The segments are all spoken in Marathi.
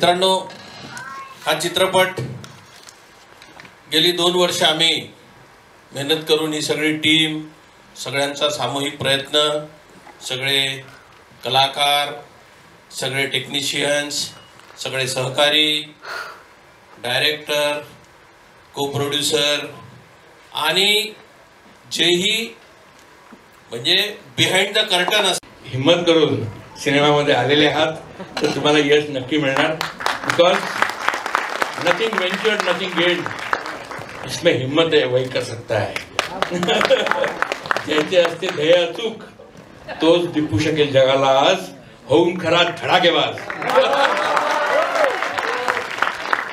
मित्रांनो, हा चित्रपट गेली 2 वर्ष आम्ही मेहनत करून ही सगळी टीम, सगळ्यांचा सामूहिक प्रयत्न, सगळे कलाकार, सगळे टेक्निशियन्स, सगळे सहकारी, डायरेक्टर, को प्रोड्युसर आणि जेही म्हणजे बिहाइंड द कर्टन हिम्मत करून सिनेमामध्ये आलेले आहात तर तुम्हाला यश नक्की मिळणार. Because nothing ventured nothing gained, इसमें हिम्मत है वही कर सकता है. ज्याचे असते ध्येय अचूक तोच दिपू शकेल जगाला आज, होऊन खरा धडाकेबाज.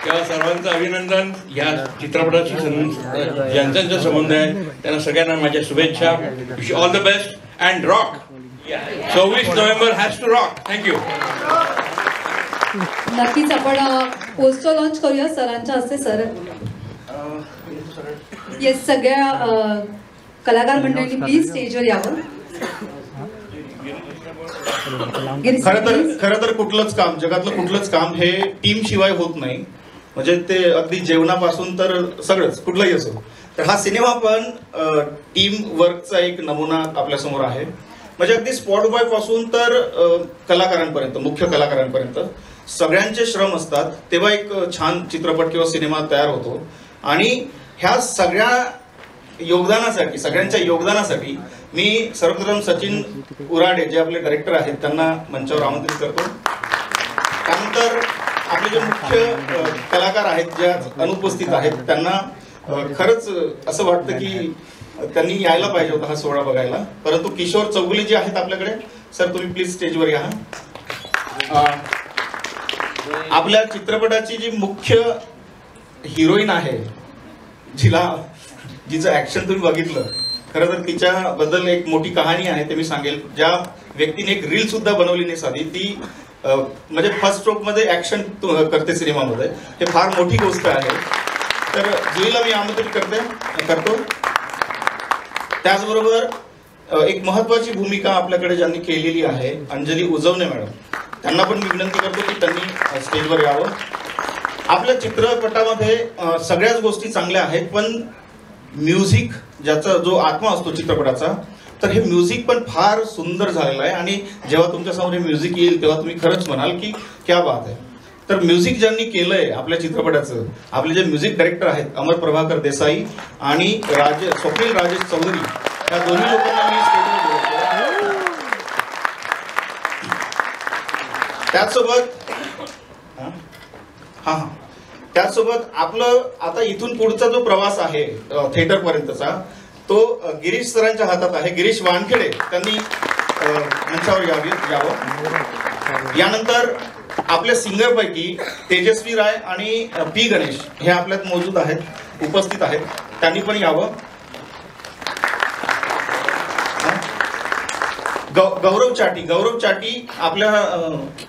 तेव्हा सर्वांचं अभिनंदन. या चित्रपटाशी ज्यांचा संबंध आहे त्यांना सगळ्यांना माझ्या शुभेच्छा. Wish all the best and rock. 24 November has to rock. Thank you. नक्कीच आपण पोस्टर लॉन्च करूया सरांच्या हस्ते. सर येस, सगळ्या कलाकार मंडळींनी प्लीज स्टेजवर यावं. खरं तर कुठलंच काम, जगातलं कुठलंच काम हे टीम शिवाय होत नाही. म्हणजे ते अगदी जेवणापासून तर सगळंच कुठलंही असो. तर हा सिनेमा पण टीम वर्कचा एक नमुना आपल्या समोर आहे. म्हणजे अगदी स्पॉट बॉय पासून तर कलाकारांपर्यंत, मुख्य कलाकारांपर्यंत सगळ्यांचे श्रम असतात, तेव्हा एक छान चित्रपट किंवा सिनेमा तयार होतो. आणि ह्या सगळ्या योगदानासाठी, सगळ्यांच्या योगदानासाठी मी सर्वप्रथम सचिन उराडे जे आपले डायरेक्टर आहेत त्यांना मंचावर आमंत्रित करतो. त्यानंतर आपले जे मुख्य कलाकार आहेत, जे अनुपस्थित आहेत, त्यांना खरंच असं वाटतं की त्यांनी यायला पाहिजे होता हा सोहळा बघायला. परंतु किशोर चौगुले जे आहेत आपल्याकडे, सर तुम्ही प्लीज स्टेजवर या. आपल्या चित्रपटाची जी मुख्य हिरोईन आहे, जिचं ऍक्शन तुम्ही बघितलं, खरं तर तिच्याबद्दल एक मोठी कहाणी आहे, ते मी सांगेल. ज्या व्यक्तीने एक रील सुद्धा बनवली नाही साधी, ती म्हणजे फर्स्ट स्ट्रोक मध्ये ऍक्शन करते सिनेमामध्ये. हे फार मोठी गोष्ट आहे. तर जुईला मी आमंत्रित करतो. त्याचबरोबर एक महत्वाची भूमिका आपल्याकडे ज्यांनी केलेली आहे, अंजली उजवणे मॅडम, त्यांना पण मी विनंती करतो की त्यांनी स्टेजवर यावं. आपल्या चित्रपटामध्ये सगळ्याच गोष्टी चांगल्या आहेत, पण म्युझिक, ज्याचा जो आत्मा असतो चित्रपटाचा, तर हे म्युझिक पण फार सुंदर झालेलं आहे. आणि जेव्हा तुमच्यासमोर हे म्युझिक येईल तेव्हा तुम्ही खरंच म्हणाल की क्या बात आहे. तर म्युझिक ज्यांनी केलंय आपल्या चित्रपटाचं, आपले जे म्युझिक डायरेक्टर आहेत अमर प्रभाकर देसाई आणि स्वप्नील राजेश चौधरी, या दोन्ही लोकांना मी स्टेजवर बोलवतो. त्याचसोबत आपलं आता इथून पुढचा जो प्रवास आहे थिएटर पर्यंतचा, तो गिरीश सरांच्या हातात आहे. गिरीश वानखेडे त्यांनी मंचावर यावं. यानंतर आपल्या सिंगर पैकी तेजस्वी राय आणि पी गणेश हे आपल्यात मौजूद आहेत, उपस्थित आहेत, त्यांनी पण यावं. गौरव चाटी आपल्या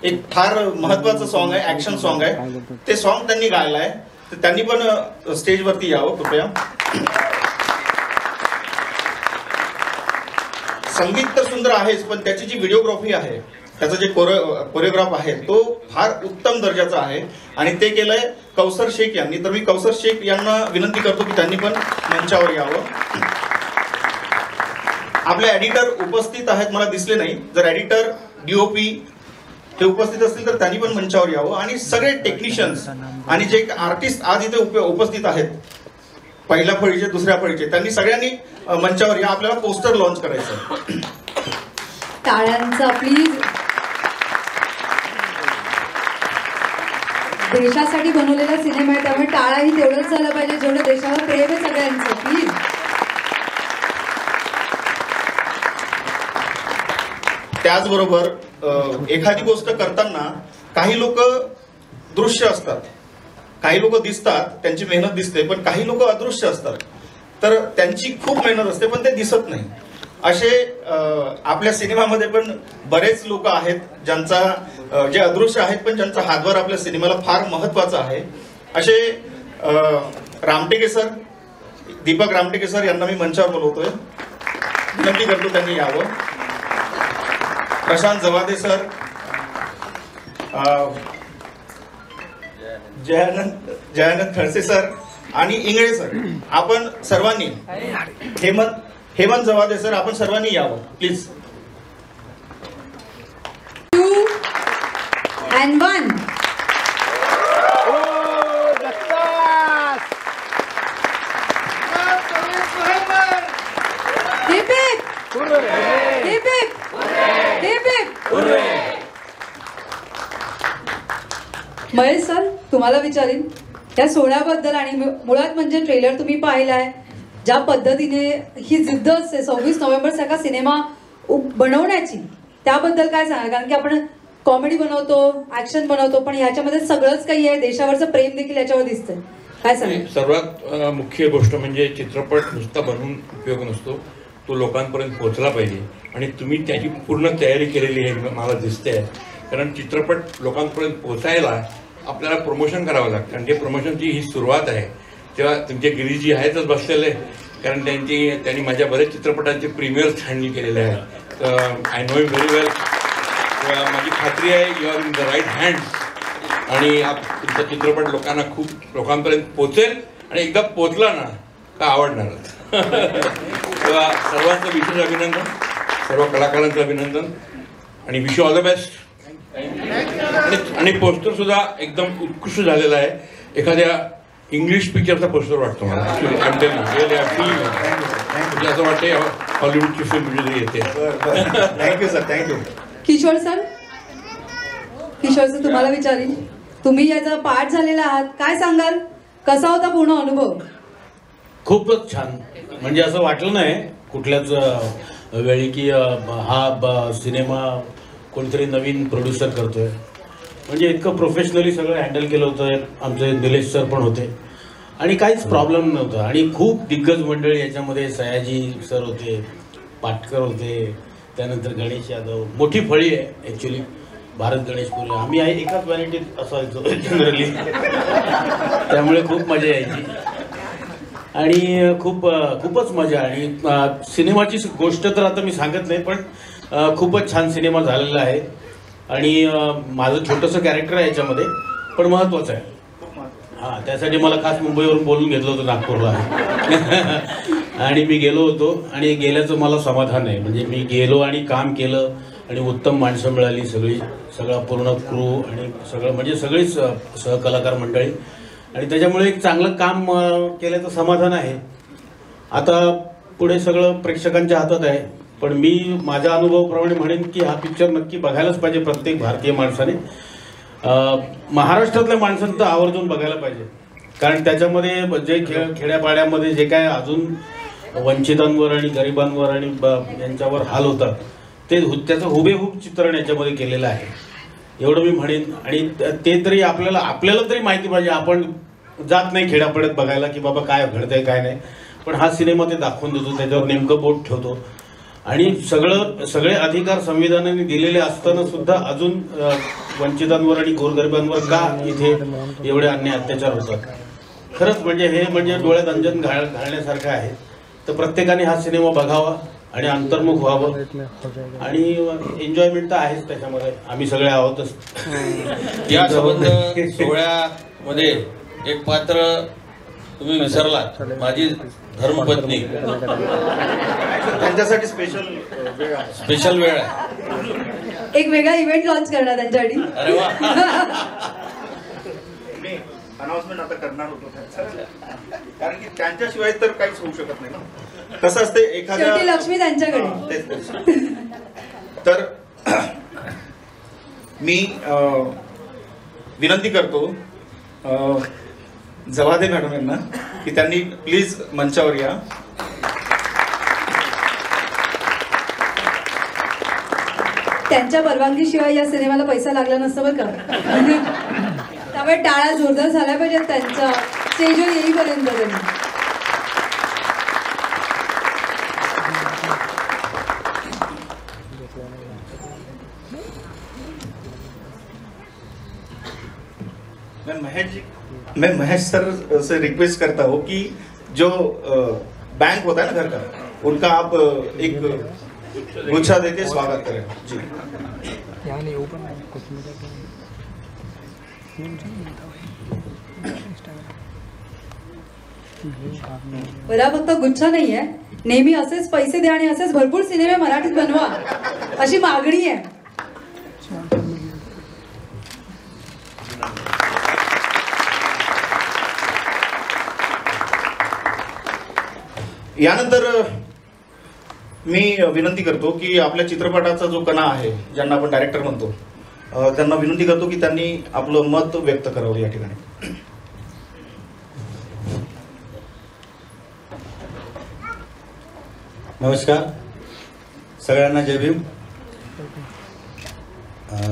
एक फार महत्वाचं सॉन्ग आहे, ऍक्शन सॉन्ग आहे, ते सॉन्ग त्यांनी गायलं आहे, तर त्यांनी पण स्टेजवरती यावं कृपया. संगीत तर सुंदर आहेच, पण त्याची जी व्हिडिओग्राफी आहे, त्याचा जे कोरिओग्राफ आहे, तो फार उत्तम दर्जाचा आहे आणि ते केलंय कौसर शेख यांनी. तर मी कौसर शेख यांना विनंती करतो की त्यांनी पण मंचावर यावं. आपले एडिटर उपस्थित आहेत, मला दिसले नाही. जर एडिटर, डीओपी हे उपस्थित असतील तर त्यांनी पण मंचावर यावं. आणि सगळे टेक्निशियन्स आणि जे आर्टिस्ट आज इथे उपस्थित आहेत, पहिल्या फळीचे, दुसऱ्या फळीचे, त्यांनी सगळ्यांनी मंचावर या. आपल्याला पोस्टर लॉन्च करायचं. टाळ्यांचा प्लीज. देशासाठी बनवलेला सिनेमा आहे, त्यामुळे टाळाही तेवढंच झालं पाहिजे जेवढं देशावर प्रेम आहे सगळ्यांचं. प्लीज. त्याचबरोबर एखादी गोष्ट करताना काही लोक दृश्य असतात, काही लोक दिसतात, त्यांची मेहनत दिसते, पण काही लोक अदृश्य असतात, तर त्यांची खूप मेहनत असते पण ते दिसत नाही. असे आपल्या सिनेमामध्ये पण बरेच लोक आहेत जे अदृश्य आहेत, पण ज्यांचा हातभार आपल्या सिनेमाला फार महत्वाचा आहे. असे रामटेके सर, दीपक रामटेके सर यांना मी मंचावर बोलवतोय, विनंती करतो त्यांनी यावं. प्रशांत जवादे सर, जयानंद खडसे सर आणि इंगळे सर, आपण सर्वांनी, हेमंत जवादे सर, आपण सर्वांनी यावं please. 2 and 1. Hip hip! Hip hip! Hip hip! Mahesh sir, तुम्हाला विचारीन त्या सोहळ्याबद्दल आणि मुळात म्हणजे ट्रेलर तुम्ही पाहिलाय, ज्या पद्धतीने ही जिद्द असते 26 नोव्हेंबर सारखा सिनेमा बनवण्याची, त्याबद्दल काय सांगा? कारण की आपण कॉमेडी बनवतो, ऍक्शन बनवतो, पण ह्याच्यामध्ये सगळंच काही आहे, देशावरचं प्रेम देखील याच्यावर दिसतंय. काय सांगा? सर्वात मुख्य गोष्ट म्हणजे चित्रपट नुसता बनवून उपयोग नसतो, तो लोकांपर्यंत पोहोचला पाहिजे आणि तुम्ही त्याची पूर्ण तयारी केलेली आहे मला दिसते आहे. कारण चित्रपट लोकांपर्यंत पोहोचायला आपल्याला प्रमोशन करावं लागतं आणि ते प्रमोशनची ही सुरुवात आहे. तेव्हा तुमचे गिरीजी आहेतच बसलेले, कारण त्यांनी माझ्या बऱ्याच चित्रपटांचे प्रीमियर्स हँडल केलेले आहेत. I know him very well. माझी खात्री आहे you are in the right hands आणि तुमचा चित्रपट लोकांपर्यंत पोहोचेल आणि एकदा पोहोचला ना का आवडणारच. तेव्हा सर्वांचं विशेष अभिनंदन, सर्व कलाकारांचं अभिनंदन आणि wish you all the best. आणि पोस्टर सुद्धा एकदम उत्कृष्ट झालेला आहे. एखाद्या इंग्लिश पिक्चरचा पोस्टर वाटतो मला. म्हणजे असं वाटते हॉलिवूडची फिल्म म्हणजे येते. Thank you sir, thank you. Kishore sir, तुम्हाला विचारीन, तुम्ही याचा पार्ट झालेला आहात, काय सांगाल? कसा होता पूर्ण अनुभव? खूपच छान. म्हणजे असं वाटलं नाही कुठल्याच वेळी की हा सिनेमा कोणीतरी नवीन प्रोड्युसर करतोय. म्हणजे इतकं प्रोफेशनली सगळं हँडल केलं होतं. आमचे निलेश सर पण होते आणि काहीच प्रॉब्लेम नव्हता. आणि खूप दिग्गज मंडळी याच्यामध्ये, सयाजी सर होते, पाटकर होते, त्यानंतर गणेश यादव, मोठी फळी आहे ॲक्च्युली, भारत गणेशपुरी. आम्ही एकाच व्हॅनिटीत असायचो जनरली, त्यामुळे खूप मजा यायची आणि खूपच मजा. आणि सिनेमाची गोष्ट तर आता मी सांगत नाही, पण खूपच छान सिनेमा झालेला आहे. आणि माझं छोटंसं कॅरेक्टर आहे याच्यामध्ये, पण महत्त्वाचं आहे. हां, त्यासाठी मला खास मुंबईवरून बोलून घेतलं होतं नागपूरला आणि मी गेलो होतो आणि गेल्याचं मला समाधान आहे. म्हणजे मी गेलो आणि काम केलं आणि उत्तम माणसं मिळाली, सगळा पूर्ण क्रू आणि सगळं म्हणजे सगळीच सहकलाकार मंडळी, आणि त्याच्यामुळे एक चांगलं काम केल्याचं समाधान आहे. आता पुढे सगळं प्रेक्षकांच्या हातात आहे, पण मी माझ्या अनुभवाप्रमाणे म्हणेन की हा पिक्चर नक्की बघायलाच पाहिजे प्रत्येक भारतीय माणसाने. महाराष्ट्रातल्या माणसांना तर आवर्जून बघायला पाहिजे, कारण त्याच्यामध्ये जे खेड्यापाड्यामध्ये जे काय अजून वंचितांवर आणि गरिबांवर आणि यांच्यावर हाल होतात त्याचं हुबेहूब चित्रण याच्यामध्ये केलेलं आहे, एवढं मी म्हणेन. आणि ते तरी आपल्याला तरी माहिती पाहिजे. आपण जात नाही खेड्यापाड्यात बघायला की बाबा काय घडतंय काय नाही, पण हा सिनेमा ते दाखवून देतो, त्याच्यावर नेमकं बोट ठेवतो. आणि सगळे अधिकार संविधानाने दिलेले असताना सुद्धा अजून वंचितांवर आणि गोरगरिबांवर का इथे एवढे अन्याय अत्याचार होतात. खरंच म्हणजे डोळ्यात अंजन घालण्यासारखं आहे. तर प्रत्येकाने हा सिनेमा बघावा आणि अंतर्मुख व्हावं आणि एन्जॉयमेंट तर आहेच त्याच्यामध्ये, आम्ही सगळे आहोतच. या संबंध सोहळ्यामध्ये एक पात्र तुम्ही विसरलात, माझी धर्मपत्नी. त्यांच्यासाठी स्पेशल वेळ आहे. एक वेगळा इव्हेंट लॉन्च करणार त्यांच्यासाठी. अरे वा. अनाउन्समेंट आता करणार होतो कारण की त्यांच्याशिवाय तर काहीच होऊ शकत नाही ना. कसं असते एखाद्या लक्ष्मी त्यांच्याकडे. तर मी विनंती करतो जवादे मॅडम यांना की त्यांनी प्लीज मंचावर या. त्यांच्या परवानगीशिवाय या सिनेमाला पैसा लागला नसतं बरं का. त्यामुळे टाळ्या जोरदार झाल्या पाहिजेत त्यांच्या स्टेजवर येईपर्यंत. मैं महेश सर से रिक्वेस्ट करता हूँ कि जो बैंक होता है ना घर का, उनका आप एक गुच्छा देके स्वागत करें. जी. यानी ओपन कुछ बरं फक्त गुच्छ नाहीये, नेहमी असेच पैसे द्या आणि असेच भरपूर सिनेमे मराठीत बनवा अशी मागणी आहे. यानंतर मी विनंती करतो की आपल्या चित्रपटाचा जो कणा आहे, ज्यांना आपण डायरेक्टर म्हणतो, त्यांना विनंती करतो की त्यांनी आपलं मत व्यक्त करावं या ठिकाणी. नमस्कार सगळ्यांना, जय भीम.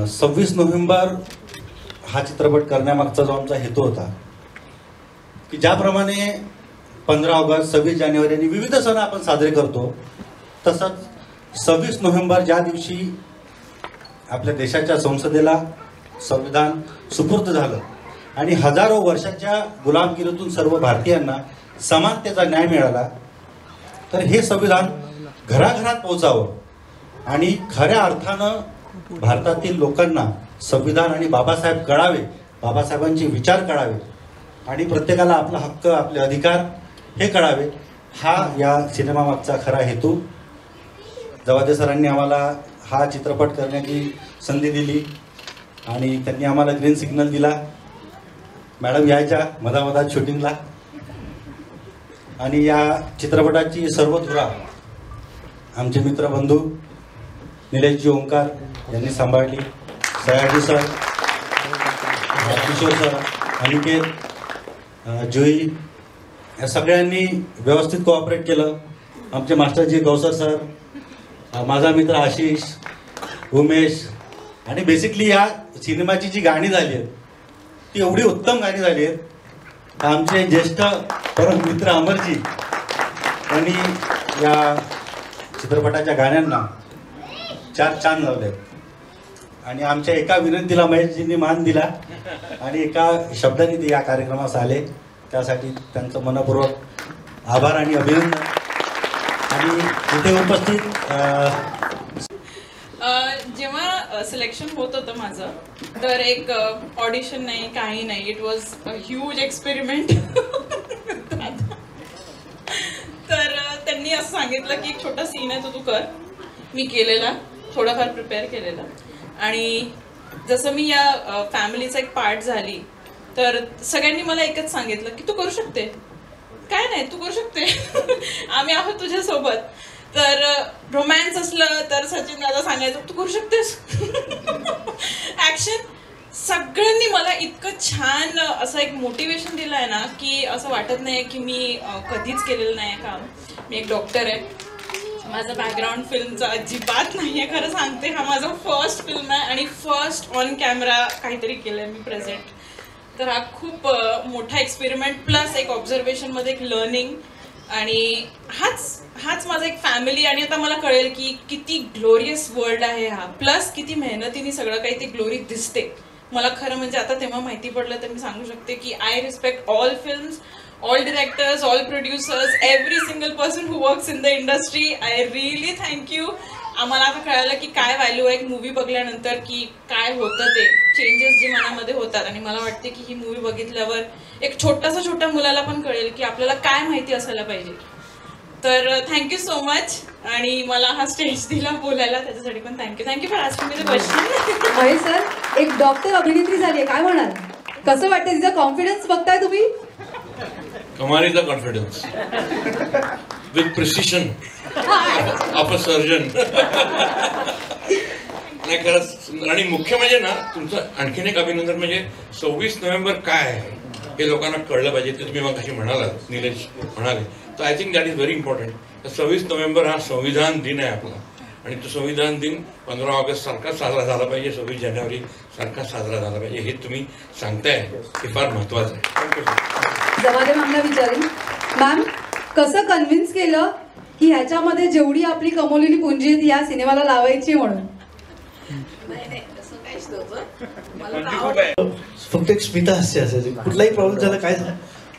26 नोव्हेंबर हा चित्रपट करण्यामागचा जो आमचा हेतू होता की ज्याप्रमाणे 15 ऑगस्ट 26 जानेवारी आणि विविध सण आपण साजरे करतो, तसंच 26 नोव्हेंबर ज्या दिवशी आपल्या देशाच्या संसदेला संविधान सुपूर्द झालं आणि हजारो वर्षाच्या गुलामगिरीतून सर्व भारतीयांना समानतेचा न्याय मिळाला, तर हे संविधान घराघरात पोहोचावं आणि खऱ्या अर्थानं भारतातील लोकांना संविधान आणि बाबासाहेब कळावे, बाबासाहेबांचे विचार कळावे आणि प्रत्येकाला आपला हक्क, आपले अधिकार हे कळावे, हा या सिनेमामागचा खरा हेतू. जवादे सरांनी आम्हाला हा चित्रपट करण्याची संधी दिली आणि त्यांनी आम्हाला ग्रीन सिग्नल दिला. मॅडम यायच्या मधामधात शूटिंगला आणि या चित्रपटाची सर्व धुरा आमचे मित्रबंधू निलेशजी ओंकार यांनी सांभाळली. सयाजी सर, किशोर सर, अनिकेत, जुई या सगळ्यांनी व्यवस्थित कोऑपरेट केलं. आमचे मास्टरजी गौसर सर, माझा मित्र आशिष, उमेश आणि बेसिकली या सिनेमाची जी गाणी झाली आहेत ती एवढी उत्तम गाणी झाली आहेत. आमचे ज्येष्ठ परम मित्र अमरजी यांनी या चित्रपटाच्या गाण्यांना 4 चांद लावले आणि आमच्या एका विनंतीला महेशजींनी मान दिला आणि एका शब्दाने ते या कार्यक्रमास आले. त्यासाठी त्यांचं मनपूर्वक आभार आणि अभिनंदन. आणि इथे उपस्थित जेव्हा सिलेक्शन होत होतं माझं, तर एक ऑडिशन नाही, काही नाही, it was a huge experiment. तर त्यांनी असं सांगितलं की एक छोटा सीन आहे तो तू कर. मी केलेला, थोडाफार प्रिपेअर केलेला आणि जसं मी या फॅमिलीचा एक पार्ट झाली तर सगळ्यांनी मला एकच सांगितलं की तू करू शकते, काय नाही तू करू शकते, आम्ही आहोत तुझ्यासोबत. तर रोमॅन्स असलं तर सचिन दादा सांगायचं तू करू शकतेस, ॲक्शन. सगळ्यांनी मला इतकं छान असं एक मोटिवेशन दिलं आहे ना की असं वाटत नाही की मी कधीच केलेलं नाही आहे काम. मी एक डॉक्टर आहे, माझं बॅकग्राऊंड फिल्मचा अजिबात नाही आहे, खरं सांगते. हा माझा फर्स्ट फिल्म आहे आणि फर्स्ट ऑन कॅमेरा काहीतरी केलं आहे मी प्रेझेंट. तर हा खूप मोठा एक्सपेरिमेंट प्लस एक ऑब्झर्वेशनमध्ये एक लर्निंग आणि हाच माझा एक फॅमिली. आणि आता मला कळेल की किती ग्लोरियस वर्ल्ड आहे हा, प्लस किती मेहनतीने सगळं काही ती ग्लोरी दिसते. मला खरं म्हणजे आता तेव्हा माहिती पडलं तर मी सांगू शकते की I respect all films, all directors, all producers, every single person who works in the industry. I really thank you. आम्हाला आता कळालं की काय व्हॅल्यू आहे एक मूवी बघल्यानंतर, की काय होतं ते चेंजेस जे मनामध्ये होतात. आणि मला वाटते की ही मूवी बघितल्यावर एक छोट्या मुलाला पण कळेल की आपल्याला काय माहिती असायला पाहिजे. तर थँक्यू सो मच. आणि मला हा स्टेज दिला बोलायला त्याच्यासाठी पण thank you for asking me the question. Mahesh sir, एक डॉक्टर अभिनेत्री झाली आहे, काय म्हणाल? कसं वाटतं तिचा कॉन्फिडन्स बघताय तुम्ही? कमालीचा confidence with precision of a surgeon. नाही खरंच. आणि मुख्य म्हणजे ना तुमचं आणखीन एक अभिनंदन म्हणजे 26 नोव्हेंबर काय आहे हे लोकांना कळलं पाहिजे. ते तुम्ही मग अशी म्हणालात, निलेश म्हणाले, तर I think that is very important. 26 November हा संविधान दिन आहे आपला आणि तो संविधान दिन 15 ऑगस्ट सारखाच साजरा झाला पाहिजे, 26 जानेवारी सारखाच साजरा झाला पाहिजे. हे तुम्ही सांगताय हे फार महत्वाचं आहे. थँक्यू. जवादे मॅमला विचारेन, मॅम कसं कन्व्हिन्स केलं की ह्याच्यामध्ये जेवढी आपली कमवलेली पुंजी आहे ती या सिनेमाला लावायची म्हणून? फक्त एक स्मिता हास्य असायची, कुठलाही प्रॉब्लेम झाला काय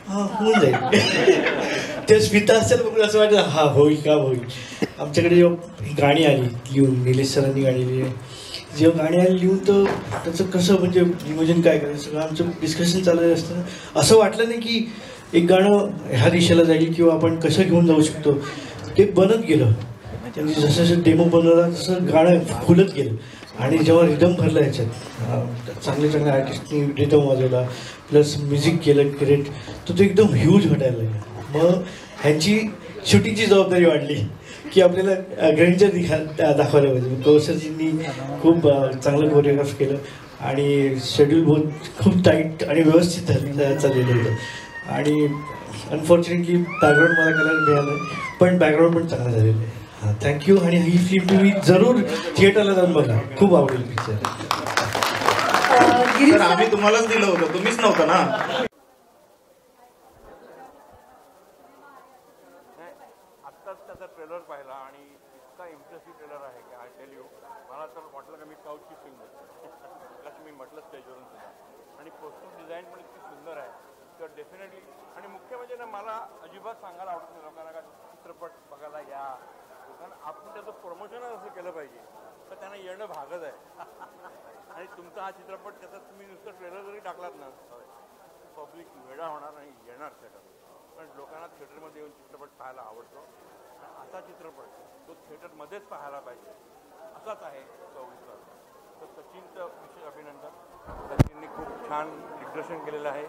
हा होऊन जाईल. ते स्मिता हास्याला बघून असं वाटतं हा होईल का होईल. आमच्याकडे जेव्हा ही गाणी आली लिहून, निलेश सरांनी गाणी लिहिली, जेव्हा गाणी आली लिहून तर त्याचं कसं म्हणजे नियोजन काय करायचं सगळं आमचं डिस्कशन चाललेलं असतं. असं वाटलं नाही की एक गाणं ह्या दिशेला जाईल किंवा आपण कसं घेऊन जाऊ शकतो. ते बनत गेलं, त्यांनी जसं जसं डेमो बनवला तसं गाणं फुलत गेलं. आणि जेव्हा रिदम भरला याच्यात चांगले चांगले आर्टिस्टनी रिदम वाजवला प्लस म्युझिक केलं ग्रेट, तर तो एकदम ह्यूज वाटायला लागला. मग ह्यांची शूटिंगची जबाबदारी वाढली की आपल्याला ग्रँडर दाखवायला पाहिजे. कौशलजींनी खूप चांगलं कोरिओग्राफ केलं आणि शेड्यूल बहुत खूप टाईट आणि व्यवस्थित चाललेलं होतं. आणि अनफॉर्च्युनेटली बॅकग्राऊंड मला करायला मिळालं, पण बॅकग्राऊंड पण चांगलं झालेलं आहे. हां, थँक्यू. आणि ही फिल्म तुम्ही जरूर थिएटरला जाऊन बघा, खूप आवडेल पिक्चर. तर आम्ही तुम्हालाच दिलं होतं, तुम्हीच नव्हता ना. आत्ताच त्याचा ट्रेलर पाहिला आणि इतका इम्प्रेसिव्ह ट्रेलर आहे की आय टेल यू, मला तर वाटलं की मी साऊथची फिल्म जसं मी म्हटलं स्टेजवरून सुद्धा. आणि पोस्टर डिझाईन पण इतकी सुंदर आहे तर डेफिनेटली. आणि मुख्य म्हणजे ना मला अजिबात सांगायला आवडत नाही लोकांना का चित्रपट बघायला या, कारण आपण त्याचं प्रमोशनच असं केलं पाहिजे तर त्यांना येणं भागच आहे. आणि तुमचा हा चित्रपट त्याचा तुम्ही नुसतं ट्रेलर जरी टाकलात ना पब्लिक वेळा होणार नाही, येणार थिएटर. पण लोकांना थिएटरमध्ये येऊन चित्रपट पाहायला आवडतो. असा चित्रपट तो थिएटरमध्येच पाहायला पाहिजे असाच आहे 24. तर सचिनचं विशेष अभिनंदन. सचिनने खूप छान दिग्दर्शन केलेलं आहे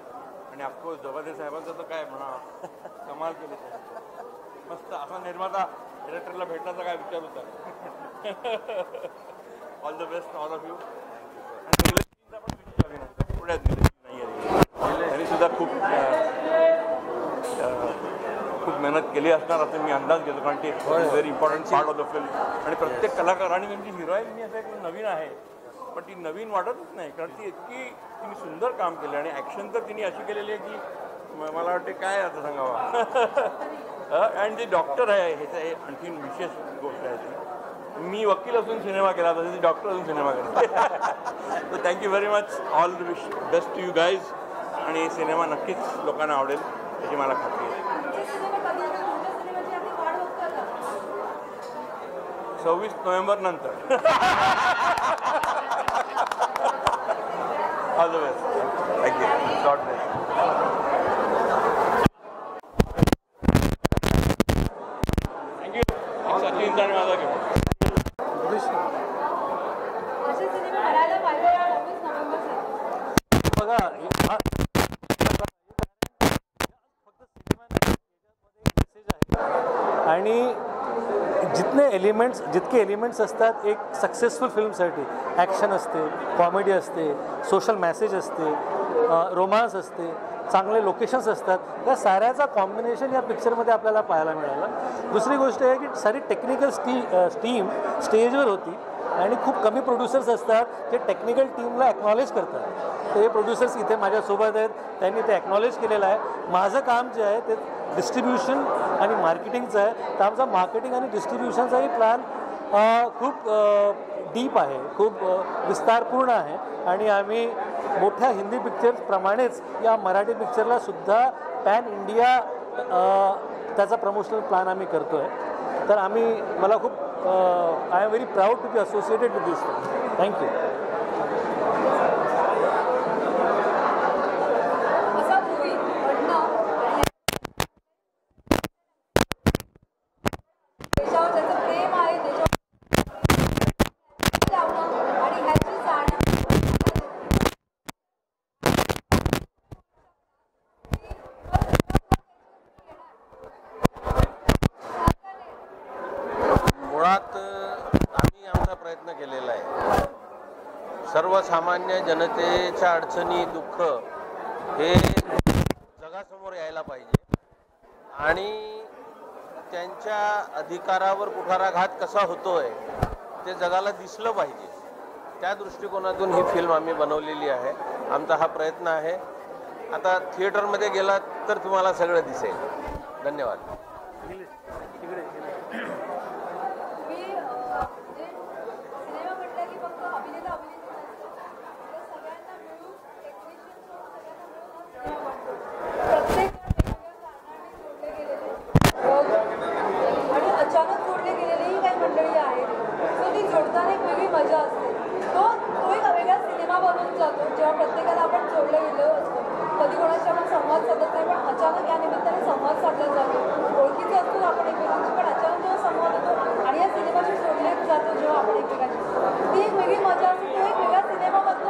आणि ऑफकोर्स जबादे साहेबांचं तर काय म्हणा कमाल केली मस्त. असा निर्माता डिरेक्टरला भेटण्याचा काय विचार होता. All the best all of you. आणि निलेशजींचा पण विशेष अभिनंदन. पुढ्यात निलेशजी नाही आहे, त्यांनी सुद्धा खूप मेहनत केली असणार असं मी अंदाज घेतो, कारण ती very important part of the film. आणि प्रत्येक कलाकार आणि त्यांची हिरोईन मी असं एक नवीन आहे पण ती नवीन वाटतच नाही, कारण ती इतकी तिने सुंदर काम केलं. आणि ॲक्शन तर तिने अशी केलेली आहे की मला वाटते काय आता सांगावं. आणि जे डॉक्टर आहे ह्याचं हे आणखी विशेष गोष्ट आहे ती. मी वकील असून सिनेमा केला तसे डॉक्टर असून सिनेमा केला. तर thank you very much. All the best to you guys. आणि सिनेमा नक्कीच लोकांना आवडेल याची मला खात्री आहे. 26 नोव्हेंबर नंतर. All the best. Thank you. God bless. Thank you. सचिनचा आणि माझा घेऊ. बघा आणि जितके एलिमेंट्स असतात एक सक्सेसफुल फिल्मसाठी, ॲक्शन असते, कॉमेडी असते, सोशल मेसेज असते, रोमान्स असते, चांगले लोकेशन्स असतात, त्या साऱ्याचा कॉम्बिनेशन या पिक्चरमध्ये आपल्याला पाहायला मिळालं. दुसरी गोष्ट आहे की सारी टेक्निकल टीम स्टेजवर होती आणि खूप कमी प्रोड्युसर्स असतात जे टेक्निकल टीमला ॲक्नॉलेज करतात. तर हे प्रोड्युसर्स इथे माझ्यासोबत आहेत, त्यांनी ते ॲक्नॉलेज केलेलं आहे. माझं काम जे आहे ते डिस्ट्रीब्युशन आणि मार्केटिंगचं आहे. तर आमचा मार्केटिंग आणि डिस्ट्रीब्युशनचाही प्लॅन खूप डीप आहे, खूप विस्तारपूर्ण आहे. आणि आम्ही मोठ्या हिंदी पिक्चर्सप्रमाणेच या मराठी पिक्चरलासुद्धा पॅन इंडिया त्याचा प्रमोशनल प्लॅन आम्ही करतो आहे. तर मला खूप I am very proud to be associated with this. Thank you. आम्ही आमचा प्रयत्न केलेला आहे. सर्वसामान्य जनतेच्या अडचणी दुःख हे जगासमोर यायला पाहिजे आणि त्यांच्या अधिकारावर कुठाराघात कसा होतोय ते जगाला दिसलं पाहिजे. त्या दृष्टिकोनातून ही फिल्म आम्ही बनवलेली आहे. आमचा हा प्रयत्न आहे. आता थिएटरमध्ये गेलात तर तुम्हाला सगळं दिसेल. धन्यवाद. अचानक जोडले गेलेली काही मंडळी आहेत, सो ती जोडताना एक वेगळी मजा असते. तो अचानक या निमित्ताने संवाद साधला जातो, ओळखीचे असतो आपण एकमेकांची, पण अचानक जेव्हा संवाद होतो आणि या सिनेमाशी जोडले जातो जेव्हा आपण एकमेकांशी, ती एक वेगळी मजा असते. तो एक वेगळा सिनेमामधलं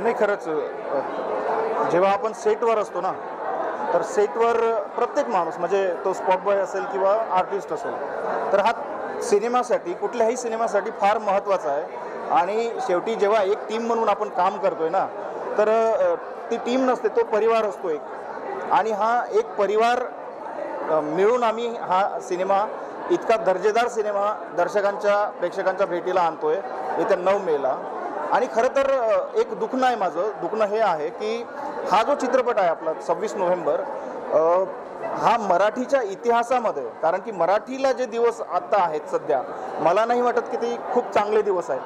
नाही खरंच जेव्हा आपण सेटवर असतो ना, तर सेटवर प्रत्येक माणूस म्हणजे तो स्पॉट बॉय असेल किंवा आर्टिस्ट असेल, तर हा सिनेमासाठी कुठल्याही सिनेमासाठी फार महत्त्वाचा आहे. आणि शेवटी जेव्हा एक टीम म्हणून आपण काम करतोय ना, तर ती टीम नसते, तो परिवार असतो एक. आणि हा एक परिवार मिळून आम्ही हा सिनेमा, इतका दर्जेदार सिनेमा प्रेक्षकांच्या भेटीला आणतोय येत्या 9 मेला. आणि खरं तर एक दुखणं आहे माझं, दुखणं हे आहे की हा जो चित्रपट आहे आपला 26 नोव्हेंबर, हा मराठीच्या इतिहासामध्ये, कारण की मराठीला जे दिवस आत्ता आहेत सध्या, मला नाही वाटत की ते खूप चांगले दिवस आहेत.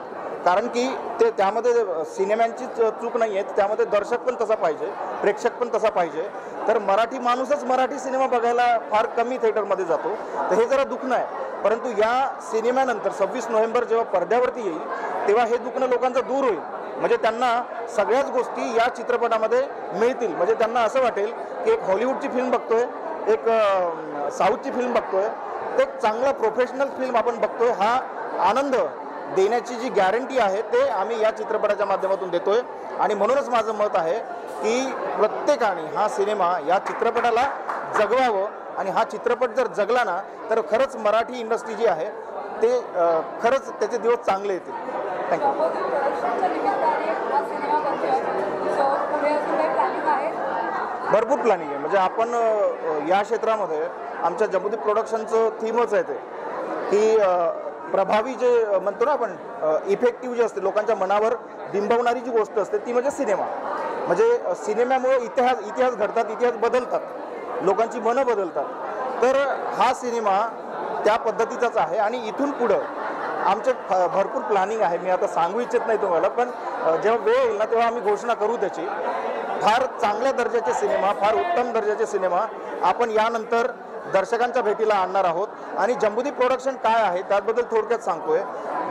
कारण की त्यामध्ये सिनेमांची चूक नाही आहे, त्यामध्ये दर्शक पण तसा पाहिजे, प्रेक्षक पण तसा पाहिजे. तर मराठी माणूसच मराठी सिनेमा बघायला फार कमी थिएटरमध्ये जातो, तर हे जरा दुखणं आहे. परंतु या सिनेमानंतर 26 नोव्हेंबर जेव्हा पडद्यावरती येईल, तेव्हा हे दुखणं लोकांचं दूर होईल. म्हणजे त्यांना सगळ्याच गोष्टी या चित्रपटामध्ये मिळतील. म्हणजे त्यांना असं वाटेल की एक हॉलिवूडची फिल्म बघतोय, एक साऊथची फिल्म बघतोय, ते एक चांगला प्रोफेशनल फिल्म आपण बघतोय. हा आनंद देण्याची जी गॅरंटी आहे ते आम्ही या चित्रपटाच्या माध्यमातून देतोय. आणि म्हणूनच माझं मत आहे की प्रत्येकाने हा सिनेमा, या चित्रपटाला जगवावं. आणि हा चित्रपट जर जगला ना, तर खरंच मराठी इंडस्ट्री जी आहे ते खरंच त्याचे दिवस चांगले येतील. थँक्यू. भरपूर प्लॅनिंग आहे. म्हणजे आपण या क्षेत्रामध्ये आमच्या जम्बूदीप प्रोडक्शनचं थीमच आहे ते की प्रभावी जे म्हणतो ना आपण, इफेक्टिव्ह जे असते, लोकांच्या मनावर बिंबवणारी जी गोष्ट असते ती म्हणजे सिनेमा. म्हणजे सिनेमामुळे इतिहास घडतात, इतिहास बदलतात, लोकांची मनं बदलतात. तर हा सिनेमा त्या पद्धतीचाच आहे. आणि इथून पुढं आमचे भरपूर प्लॅनिंग आहे. मी आता सांगू इच्छित नाही तुम्हाला, पण जेव्हा वेळ येईल ना तेव्हा आम्ही घोषणा करू त्याची. फार चांगल्या दर्जाचे सिनेमा, फार उत्तम दर्जाचे सिनेमा आपण यानंतर दर्शकांच्या भेटीला आणणार आहोत. आणि जम्बूद्वीप प्रोडक्शन काय आहे त्याबद्दल थोडक्यात सांगतोय.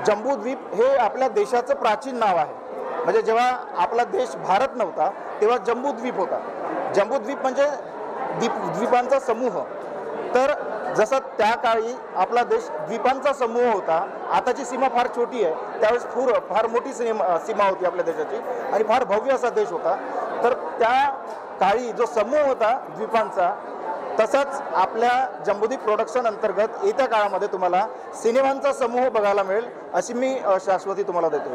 जम्बूद्वीप हे आपल्या देशाचं प्राचीन नाव आहे. म्हणजे जेव्हा आपला देश भारत नव्हता तेव्हा जम्बूद्वीप होता. जम्बूद्वीप म्हणजे द्वीपांचा समूह. तर जसा त्या काळी आपला देश द्वीपांचा समूह होता, आताची सीमा फार छोटी आहे, त्यावेळेस फार मोठी सीमा होती आपल्या देशाची आणि फार भव्य असा देश होता. तर त्या काळी जो समूह होता द्वीपांचा, तसाच आपल्या जम्बूद्वीप प्रोडक्शन अंतर्गत येत्या काळामध्ये तुम्हाला सिनेमांचा समूह बघायला मिळेल, अशी मी शाश्वती तुम्हाला देतो.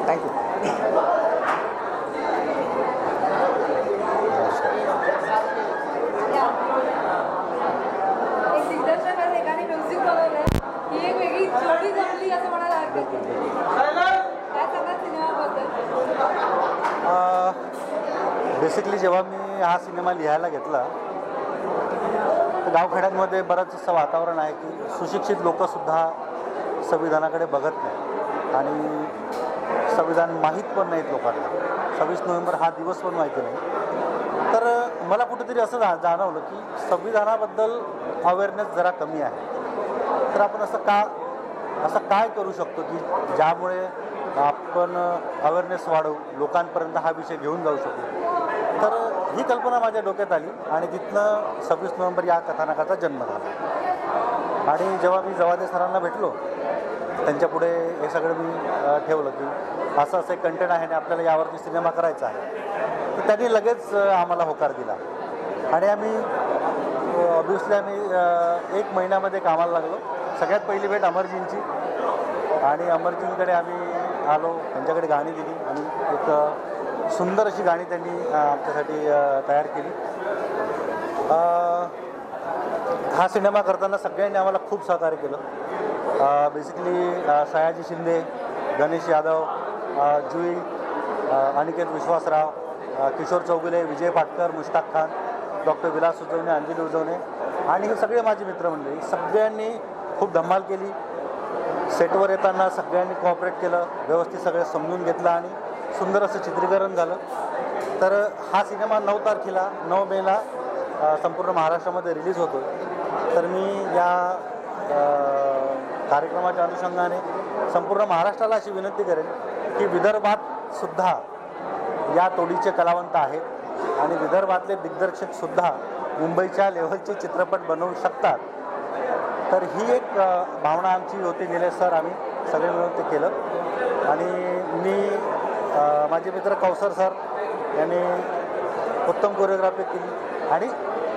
थँक्यू. एक दिग्दर्शक आहे, एकाने म्युझिक बनवलंय, ही एक वेगळी जोडी जमली असं म्हणायला हरकत नाही. काय सांगा सिनेमाबद्दल? बेसिकली जेव्हा मी हा सिनेमा लिहायला घेतला, तर गावखेड्यांमध्ये बरंच असं वातावरण आहे की सुशिक्षित लोकंसुद्धा संविधानाकडे बघत नाही आणि संविधान माहीत पण नाहीत लोकांना. 26 नोव्हेंबर हा दिवस पण माहिती नाही. तर मला कुठेतरी असं जाणवलं की संविधानाबद्दल अवेअरनेस जरा कमी आहे. तर आपण असं काय करू शकतो की ज्यामुळे आपण अवेअरनेस वाढवू, लोकांपर्यंत हा विषय घेऊन जाऊ शकू. तर ही कल्पना माझ्या डोक्यात आली आणि तिथनं 26 नोव्हेंबर या कथानकाचा जन्म झाला. आणि जेव्हा मी जवादे सरांना भेटलो, त्यांच्यापुढे हे सगळं मी ठेवलं की असं एक कंटेंट आहे आणि आपल्याला यावरती सिनेमा करायचा आहे. तर त्यांनी लगेच आम्हाला होकार दिला आणि ऑब्व्हियसली आम्ही 1 महिन्यामध्ये कामाला लागलो. सगळ्यात पहिली भेट अमरजींची आणि अमरजींकडे आम्ही आलो, त्यांच्याकडे गाणी दिली आणि एक सुंदर अशी गाणी त्यांनी आमच्यासाठी तयार केली. हा सिनेमा करताना सगळ्यांनी आम्हाला खूप सहकार्य केलं. बेसिकली सयाजी शिंदे, गणेश यादव, जुई, अनिकेत विश्वासराव, किशोर चौगुले, विजय पाटकर, मुश्ताक खान, डॉक्टर विलास उजवणे, अंजली उजवणे आणि हे सगळे माझी मित्रमंडळी, सगळ्यांनी खूप धमाल केली. सेटवर येताना सगळ्यांनी कोऑपरेट केलं, व्यवस्थित सगळं समजून घेतलं आणि सुंदर असं चित्रीकरण झालं. तर हा सिनेमा 9 तारखेला 9 मेला संपूर्ण महाराष्ट्रामध्ये रिलीज होतो. तर मी या कार्यक्रमाच्या अनुषंगाने संपूर्ण महाराष्ट्राला अशी विनंती करेन की विदर्भात सुद्धा या तोडीचे कलावंत आहेत आणि विदर्भातले दिग्दर्शकसुद्धा मुंबईच्या लेव्हलचे चित्रपट बनवू शकतात. तर ही एक भावना आमची होती. निलेश सर आम्ही सगळे मिळून ते केलं. आणि मी माझे मित्र कौसर सर यांनी उत्तम कोरिओग्राफी केली आणि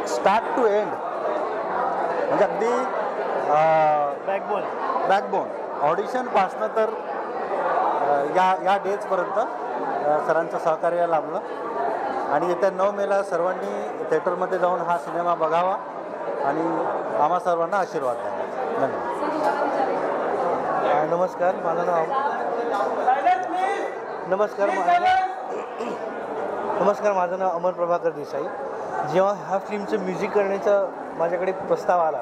स्टार्ट टू एंड म्हणजे अगदी बॅकबोन ऑडिशनपासनं तर या डेजपर्यंत सरांचं सहकार्य लाभलं. आणि येत्या 9 मेला सर्वांनी थिएटरमध्ये जाऊन हा सिनेमा बघावा आणि आम्हा सर्वांना आशीर्वाद द्यावा. धन्यवाद. नमस्कार, माझं नाव अमर प्रभाकर देसाई. जेव्हा ह्या फिल्मचं म्युझिक करण्याचा माझ्याकडे प्रस्ताव आला,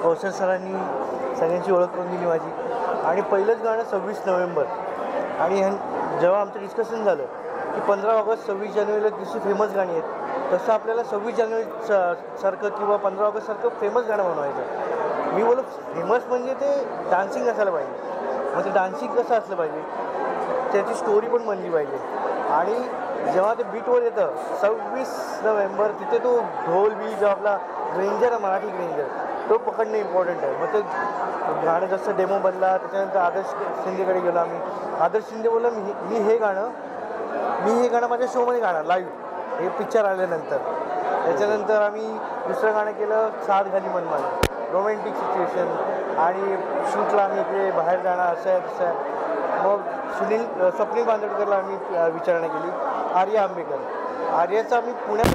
कौशल सरांनी सगळ्यांची ओळख करून दिली माझी. आणि पहिलंच गाणं 26 नोव्हेंबर. आणि जेव्हा आमचं डिस्कशन झालं की 15 ऑगस्ट 26 जानेवारीला जशी फेमस गाणी आहेत तसं आपल्याला 26 जानेवारी सारखं किंवा 15 ऑगस्ट सारखं फेमस गाणं बनवायचं. मी बोललो फेमस म्हणजे ते डान्सिंग असायला पाहिजे. मग ते डान्सिंग कसं असलं पाहिजे, त्याची स्टोरी पण बनली पाहिजे. आणि जेव्हा ते बीटवर येतं 26 नोव्हेंबर, तिथे तो ढोल बी जो आपला ग्रेंजर आहे, मराठी ग्रेंजर, तो पकडणं इम्पॉर्टंट आहे. मग ते गाणं जसं डेमो बनला, त्याच्यानंतर आदर्श शिंदेकडे गेलो आम्ही. आदर्श शिंदे बोलला मी हे गाणं माझ्या शोमध्ये गाणं लाईव्ह, हे पिक्चर आल्यानंतर. त्याच्यानंतर आम्ही दुसरं गाणं केलं साथ घाली मनमानी, रोमॅन्टिक सिच्युएशन. आणि शूटला आम्ही इकडे बाहेर जाणं असं आहे तसं आहे. मग स्वप्नील बांदोडकरला आम्ही विचारणा केली. आर्या आंबेकर, आर्याचं आम्ही पुण्यात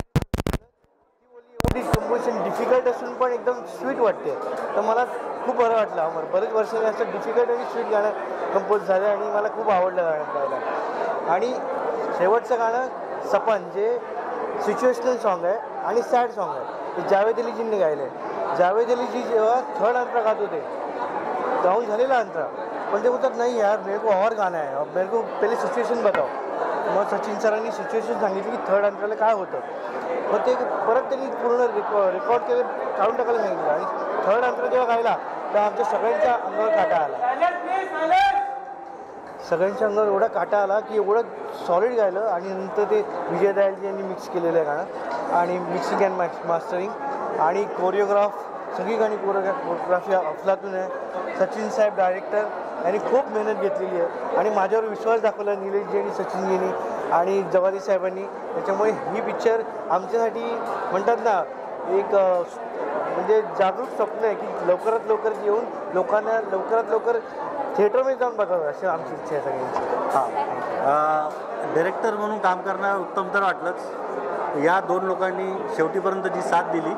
एवढी कंपोजिशन डिफिकल्ट असून पण एकदम स्वीट वाटते. तर मला खूप बरं वाटलं. अमर बरेच वर्षांनी असं डिफिकल्ट आणि स्वीट गाणं कंपोज झालं आणि मला खूप आवडलं गाणं गायला. आणि शेवटचं गाणं सपन, जे सिच्युएशनल सॉन्ग आहे आणि सॅड सॉन्ग आहे, ते जावेद अलीजींनी गायलं आहे. जावेद अलीजी जेव्हा थर्ड अंतरा गात होते, गाऊन झालेला अंतरा, पण ते बोलतात नाही यार मेरे को और गाणं आहे, मेरे को पहिले सिच्युएशन बताओ. मग सचिन सरांनी सिच्युएशन सांगितली की थर्ड अंतराला काय होतं. मग ते परत त्यांनी पूर्ण रेकॉर्ड केलं, काढून टाकायला सांगितलं. आणि थर्ड अंतरा जेव्हा गायला तर आमच्या सगळ्यांच्या अंगावर काटा आला. सगळ्यांच्या अंगावर एवढा काटा आला की एवढं सॉलिड गायलं. आणि नंतर ते विजय दयालजी यांनी मिक्स केलेलं आहे गाणं. आणि मिक्सिंग अँड मास्टरिंग आणि कोरिओग्राफ, सगळी गाणी कोरिओग्राफी अफलातून आहे. सचिन साहेब डायरेक्टर यांनी खूप मेहनत घेतलेली आहे आणि माझ्यावर विश्वास दाखवला निलेशजी आणि सचिनजींनी आणि जवादी साहेबांनी. त्याच्यामुळे ही पिक्चर आमच्यासाठी म्हणतात ना एक म्हणजे जागरूक स्वप्न आहे की लवकरात लवकर येऊन लोकांना लवकरात लवकर थिएटरमध्ये जाऊन बघावं अशी आमची इच्छा आहे सगळ्यांची. डायरेक्टर म्हणून काम करणं उत्तम तर वाटलंच. या 2 लोकांनी शेवटीपर्यंत जी साथ दिली,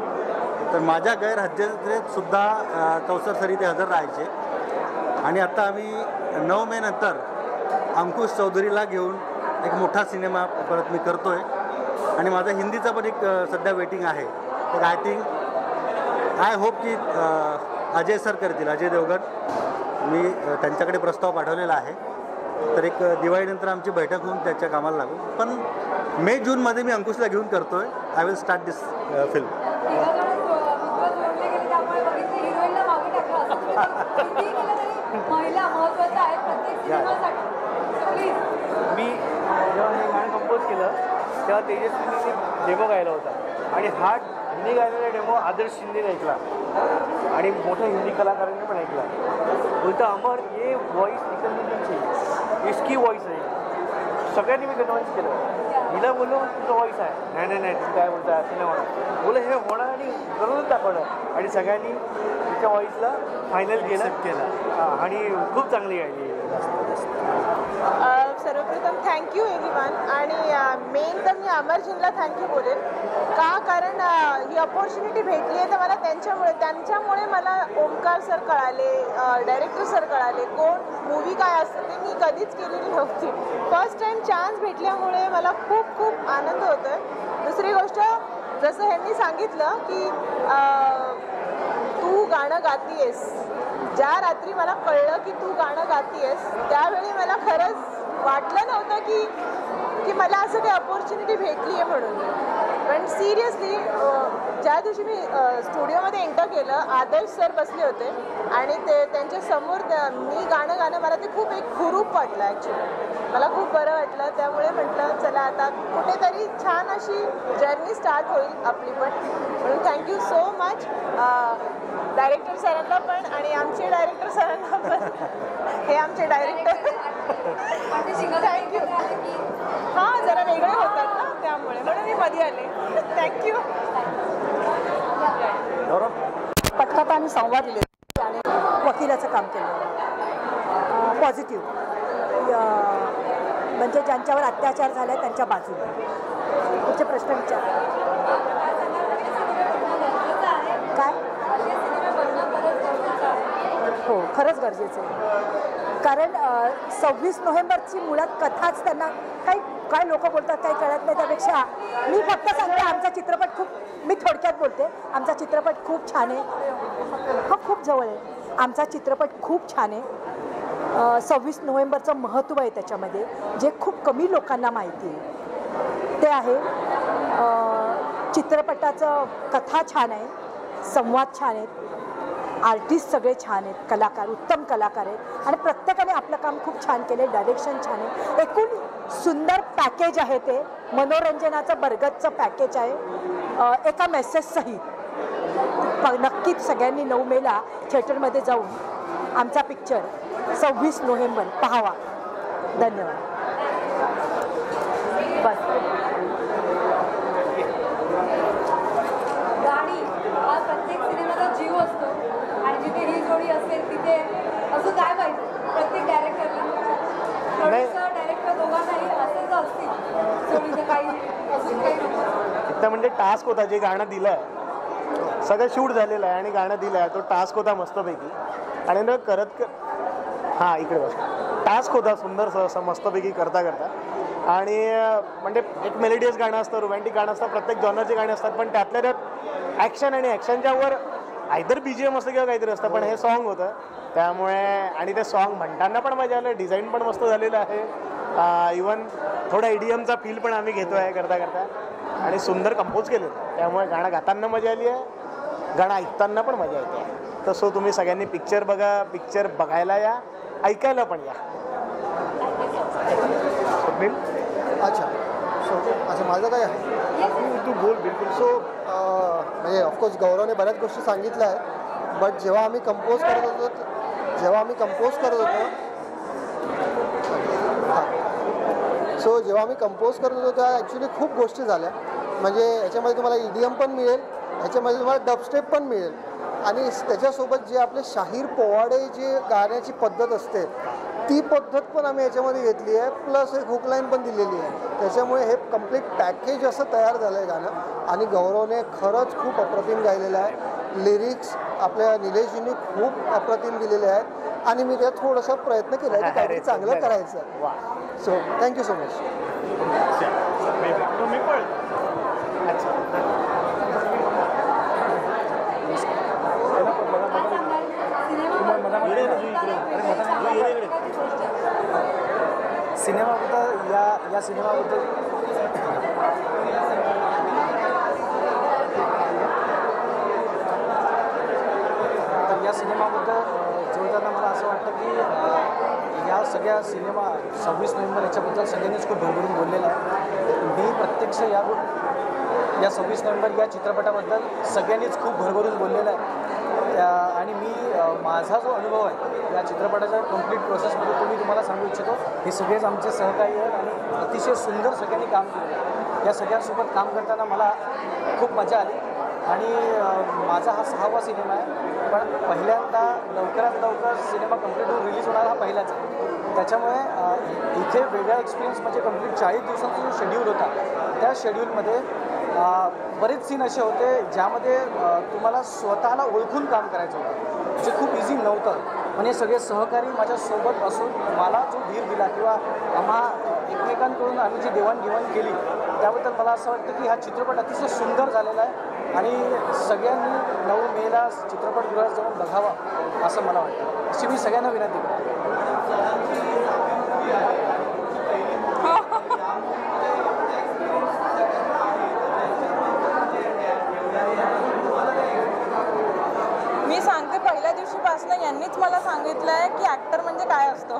तर माझ्या गैरहजेरीत सुद्धा कौसर सर इथे हजर राहायचे. आणि आता आम्ही 9 मे नंतर अंकुश चौधरीला घेऊन एक मोठा सिनेमा परत मी करतो आहे. आणि माझा हिंदीचा पण एक सध्या वेटिंग आहे. तर आय होप की अजय सर करतील, अजय देवगण. मी त्यांच्याकडे प्रस्ताव पाठवलेला आहे. तर एक दिवाळीनंतर आमची बैठक होऊन त्याच्या कामाला लागू. पण मे जूनमध्ये मी अंकुशला घेऊन करतो आहे. I will start this film. मी जेव्हा हे गाणं कंपोज केलं तेव्हा तेजस्वीनी डेमो गायला होता. आणि हा हिंदी गायलेला डेमो आदर्श शिंदेने ऐकला आणि मोठ्या हिंदी कलाकारांनी पण ऐकला. बोलता अमर ये वॉइस निकलनी नहीं चाहिए, इसकी वॉइस आहे. सगळ्यांनी मी कन्व्हिन्स केलं. हिला बोललो तुझं वॉइस आहे, नाही तुम्ही काय बोलताय असं नाही होणार. बोललं हे होणार आणि करूनच दाखवलं. आणि सगळ्यांनी तिच्या वॉइसला फायनल केलं आणि खूप चांगली गायली. सर्वप्रथम थँक्यू एव्हरीवन. आणि मेन तर मी अमरजींना थँक्यू बोलेन का, कारण ही अपॉर्च्युनिटी भेटली आहे तर मला त्यांच्यामुळे मला ओमकार सर कळाले, डायरेक्टर सर कळाले, कोण मूवी काय असतं ते मी कधीच केलेली नव्हती. फर्स्ट टाईम चान्स भेटल्यामुळे मला खूप खूप आनंद होतो आहे. दुसरी गोष्ट, जसं ह्यांनी सांगितलं की तू गाणं गातीयेस, ज्या रात्री मला कळलं की तू गाणं गातीयेस त्यावेळी मला खरंच वाटलं नव्हतं की मला असं काही अपॉर्च्युनिटी भेटली आहे म्हणून. पण सिरियसली ज्या दिवशी मी स्टुडिओमध्ये एंटर केलं, आदर्श सर बसले होते आणि त्यांच्या समोर मी गाणं मला ते खूप एक हुरूप वाटलं. ॲक्च्युली मला खूप बरं वाटलं. त्यामुळे म्हटलं चला आता कुठेतरी छान अशी जर्नी स्टार्ट होईल आपली पण. म्हणून थँक्यू सो मच डायरेक्टर सरांना पण आणि आमचे डायरेक्टर सरांना पण. हे आमचे डायरेक्टर थँक्यू. हां, जरा वेगळे होतात ना त्यामुळे, म्हणून मी मध्ये आले. थँक्यू. पटकथा आणि संवाद लिहिले आणि वकिलाचं काम केलं. पॉझिटिव्ह म्हणजे ज्यांच्यावर अत्याचार झाला आहे त्यांच्या बाजूने तुमचे प्रश्न विचार. काय? हो, खरंच गरजेचं आहे. कारण 26 नोव्हेंबरची मुळात कथाच त्यांना काय लोक बोलतात काही कळत नाही. त्यापेक्षा मी फक्त सांगते आमचा चित्रपट खूप, मी थोडक्यात बोलते, आमचा चित्रपट खूप छान आहे. हा खूप जवळ आहे. आमचा चित्रपट खूप छान आहे. 26 नोव्हेंबरचं महत्त्व आहे त्याच्यामध्ये जे खूप कमी लोकांना माहिती आहे. ते आहे चित्रपटाचं कथा छान आहे, संवाद छान आहेत, आर्टिस्ट सगळे छान आहेत, कलाकार उत्तम कलाकार आहेत आणि प्रत्येकाने आपलं काम खूप छान केलं. डायरेक्शन छान आहे. एकूण सुंदर पॅकेज आहे. ते मनोरंजनाचं बरगतचं पॅकेज आहे एका मेसेजसहित. नक्कीच सगळ्यांनी 9 मेला थिएटरमध्ये जाऊन आमचा पिक्चर 26 नोव्हेंबर पाहावा. धन्यवाद. बस. गाणी हा प्रत्येक सिनेमाचा जीव असतो आणि जिथे ही जोडी असेल तिथे असं काय पाहिजे प्रत्येक डायरेक्टरला. प्रोड्युसर डायरेक्टर दोघांनाही असेच असतील जोडीचं काही अजून काही नको. इथं म्हणजे टास्क होता जे गाणं दिलं आहे सगळं शूट झालेलं आहे आणि गाणं दिलं आहे तो टास्क होता मस्तपैकी. आणि न करत हां इकडे बस टास्क होता सुंदर मस्तपैकी करता आणि म्हणजे एक मेलोडियस गाणं असतं, रोमॅन्टिक गाणं असतं, प्रत्येक जॉनरचे गाणे असतात. पण त्यातल्या त्यात ॲक्शन आणि ॲक्शनच्या वर आयदर BGM असतं किंवा काहीतरी असतं. पण हे सॉन्ग होतं त्यामुळे आणि ते सॉन्ग म्हणताना पण मजा आलं. डिझाईन पण मस्त झालेलं आहे. इवन थोडा EDMचा फील पण आम्ही घेतो आहे करता आणि सुंदर कंपोज केलेलं. त्यामुळे गाणं गाताना मजा आली आहे, गाणं ऐकताना पण मजा येते. तसं तुम्ही सगळ्यांनी पिक्चर बघा, पिक्चर बघायला या, ऐकायला पण या. अच्छा माझं काय आहे तू बोल बिलकुल. सो म्हणजे ऑफकोर्स गौरवने बऱ्याच गोष्टी सांगितल्या आहेत. बट जेव्हा आम्ही कंपोज करत होतो तेव्हा ॲक्च्युली खूप गोष्टी झाल्या. म्हणजे याच्यामध्ये तुम्हाला EDM पण मिळेल, याच्यामध्ये तुम्हाला डबस्टेप पण मिळेल आणि त्याच्यासोबत जे आपले शाहीर पोवाडे जे गाण्याची पद्धत असते ती पद्धत पण आम्ही याच्यामध्ये घेतली आहे. प्लस एक हुकलाईन पण दिलेली आहे. त्याच्यामुळे हे कम्प्लीट पॅकेज असं तयार झालं आहे गाणं. आणि गौरवने खरंच खूप अप्रतिम गायलेलं आहे. लिरिक्स आपल्या निलेशजींनी खूप अप्रतिम दिलेले आहेत आणि मी त्यात थोडासा प्रयत्न केला आहे की काहीतरी चांगलं करायचं. So thank you so much. सिनेमाबद्दल या सिनेमाबद्दल तर या सिनेमाबद्दल जोडताना मला असं वाटतं की या सगळ्या सिनेमा 26 नोव्हेंबर याच्याबद्दल सगळ्यांनीच खूप भरभरून बोललेलं आहे. मी प्रत्यक्ष या 26 नोव्हेंबर या चित्रपटाबद्दल सगळ्यांनीच खूप भरभरून बोललेलं आहे. आणि मी माझा जो अनुभव आहे या चित्रपटाच्या कंप्लीट प्रोसेसमध्ये मी तुम्हाला सांगू इच्छितो. हे सगळेच आमचे सहकारी आहेत आणि अतिशय सुंदर सगळ्यांनी काम केलं. या सगळ्यांसोबत काम करताना मला खूप मजा आली आणि माझा हा 6वा सिनेमा आहे. पण पहिल्यांदा लवकरात लवकर सिनेमा कंप्लीट होऊन रिलीज होणार हा पहिलाच आहे. त्याच्यामुळे इथे वेगळा एक्सपिरियन्स म्हणजे कंप्लीट 40 दिवसांचा जो शेड्यूल होता त्या शेड्यूलमध्ये बरेच सीन असे होते ज्यामध्ये तुम्हाला स्वतःला ओळखून काम करायचं होतं जे खूप इझी नव्हतं. पण हे सगळे सहकारी माझ्यासोबत असून मला जो धीर दिला किंवा आम्हा एकमेकांकडून आम्ही जी देवाणघेवाण केली त्याबद्दल मला असं वाटतं की हा चित्रपट अतिशय सुंदर झालेला आहे आणि सगळ्यांनी 9 मेला चित्रपटगृहात जाऊन बघावा असं मला वाटतं. अशी मी सगळ्यांना विनंती करतो. मी सांगते पहिल्या दिवशीपासून यांनीच मला सांगितलं आहे की ॲक्टर म्हणजे काय असतो.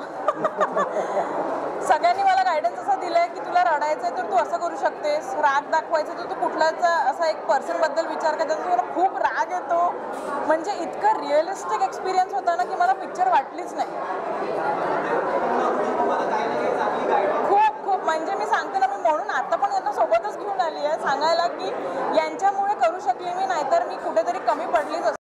सगळ्यांनी मला गायडन्स असं दिलं आहे की तुला रडायचं आहे तर तू असं करू शकतेस, राग दाखवायचं तर तू कुठलाच असा एक पर्सनबद्दल विचार कर ज्याचा तुला खूप राग येतो. म्हणजे इतकं रिअलिस्टिक एक्सपिरियन्स होता ना की मला पिक्चर वाटलीच नाही. खूप खूप म्हणजे मी सांगते ना, मी म्हणून आता पण यांना सोबतच घेऊन आली आहे सांगायला की यांच्यामुळे करू शकली मी, नाहीतर मी कुठेतरी कमी पडलीच असते.